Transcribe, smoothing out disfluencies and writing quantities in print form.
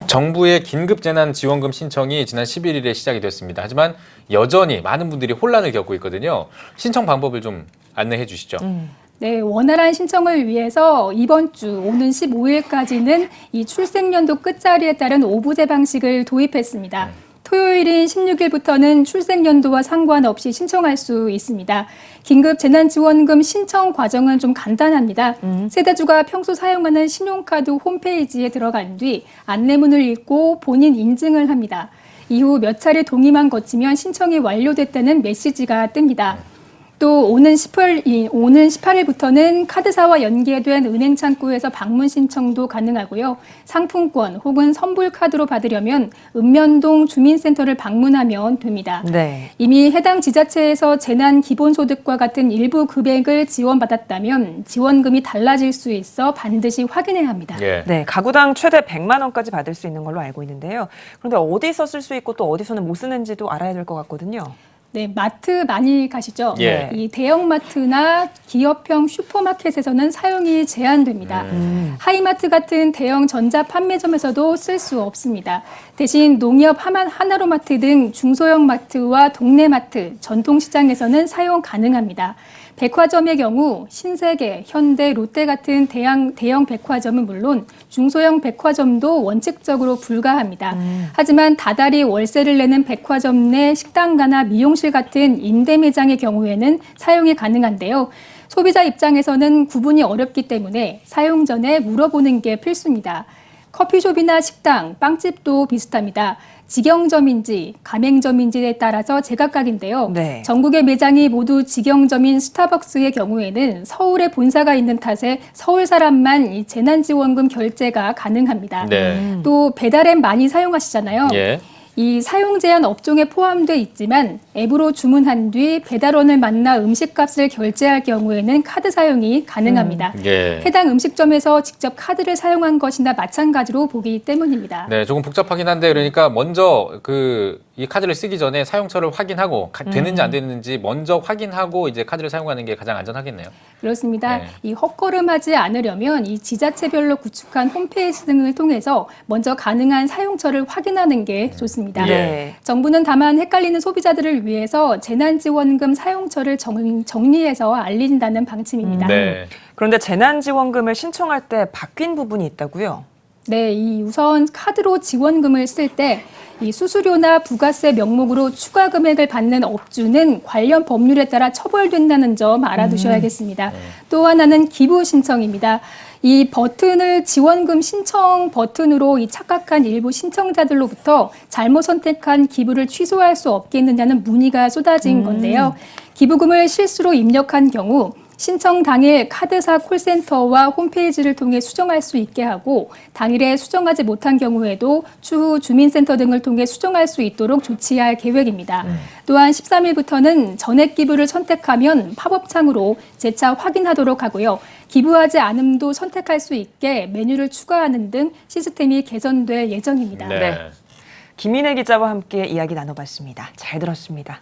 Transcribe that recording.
정부의 긴급재난지원금 신청이 지난 11일에 시작이 됐습니다. 하지만 여전히 많은 분들이 혼란을 겪고 있거든요. 신청 방법을 좀 안내해 주시죠. 네, 원활한 신청을 위해서 이번 주 오는 15일까지는 이 출생연도 끝자리에 따른 오부제 방식을 도입했습니다. 토요일인 16일부터는 출생연도와 상관없이 신청할 수 있습니다. 긴급재난지원금 신청 과정은 좀 간단합니다. 세대주가 평소 사용하는 신용카드 홈페이지에 들어간 뒤 안내문을 읽고 본인 인증을 합니다. 이후 몇 차례 동의만 거치면 신청이 완료됐다는 메시지가 뜹니다. 또 오는 18일부터는 카드사와 연계된 은행 창구에서 방문 신청도 가능하고요. 상품권 혹은 선불 카드로 받으려면 읍면동 주민센터를 방문하면 됩니다. 네. 이미 해당 지자체에서 재난 기본소득과 같은 일부 금액을 지원받았다면 지원금이 달라질 수 있어 반드시 확인해야 합니다. 예. 네, 가구당 최대 100만 원까지 받을 수 있는 걸로 알고 있는데요. 그런데 어디서 쓸 수 있고 또 어디서는 못 쓰는지도 알아야 될 것 같거든요. 네, 마트 많이 가시죠? 예. 이 대형마트나 기업형 슈퍼마켓에서는 사용이 제한됩니다. 하이마트 같은 대형 전자 판매점에서도 쓸 수 없습니다. 대신 농협 하나로마트 등 중소형 마트와 동네 마트, 전통시장에서는 사용 가능합니다. 백화점의 경우 신세계, 현대, 롯데 같은 대형 백화점은 물론 중소형 백화점도 원칙적으로 불가합니다. 하지만 다달이 월세를 내는 백화점 내 식당가나 미용실 같은 임대 매장의 경우에는 사용이 가능한데요. 소비자 입장에서는 구분이 어렵기 때문에 사용 전에 물어보는 게 필수입니다. 커피숍이나 식당, 빵집도 비슷합니다. 직영점인지 가맹점인지에 따라서 제각각인데요. 네. 전국의 매장이 모두 직영점인 스타벅스의 경우에는 서울에 본사가 있는 탓에 서울 사람만 이 재난지원금 결제가 가능합니다. 네. 또 배달앱 많이 사용하시잖아요. 예. 이 사용 제한 업종에 포함돼 있지만 앱으로 주문한 뒤 배달원을 만나 음식값을 결제할 경우에는 카드 사용이 가능합니다. 예. 해당 음식점에서 직접 카드를 사용한 것이나 마찬가지로 보기 때문입니다. 네, 조금 복잡하긴 한데 그러니까 먼저 이 카드를 쓰기 전에 사용처를 확인하고 되는지 안 되는지 먼저 확인하고 이제 카드를 사용하는 게 가장 안전하겠네요. 그렇습니다. 네. 이 헛걸음하지 않으려면 이 지자체별로 구축한 홈페이지 등을 통해서 먼저 가능한 사용처를 확인하는 게 좋습니다. 예. 네. 정부는 다만 헷갈리는 소비자들을 위해서 재난지원금 사용처를 정리해서 알린다는 방침입니다. 네. 그런데 재난지원금을 신청할 때 바뀐 부분이 있다고요? 네, 이 우선 카드로 지원금을 쓸 때 이 수수료나 부가세 명목으로 추가 금액을 받는 업주는 관련 법률에 따라 처벌된다는 점 알아두셔야겠습니다. 또 하나는 기부 신청입니다. 이 버튼을 지원금 신청 버튼으로 이 착각한 일부 신청자들로부터 잘못 선택한 기부를 취소할 수 없겠느냐는 문의가 쏟아진 건데요. 기부금을 실수로 입력한 경우 신청 당일 카드사 콜센터와 홈페이지를 통해 수정할 수 있게 하고 당일에 수정하지 못한 경우에도 추후 주민센터 등을 통해 수정할 수 있도록 조치할 계획입니다. 또한 13일부터는 전액 기부를 선택하면 팝업창으로 재차 확인하도록 하고요. 기부하지 않음도 선택할 수 있게 메뉴를 추가하는 등 시스템이 개선될 예정입니다. 네. 김인혜 기자와 함께 이야기 나눠봤습니다. 잘 들었습니다.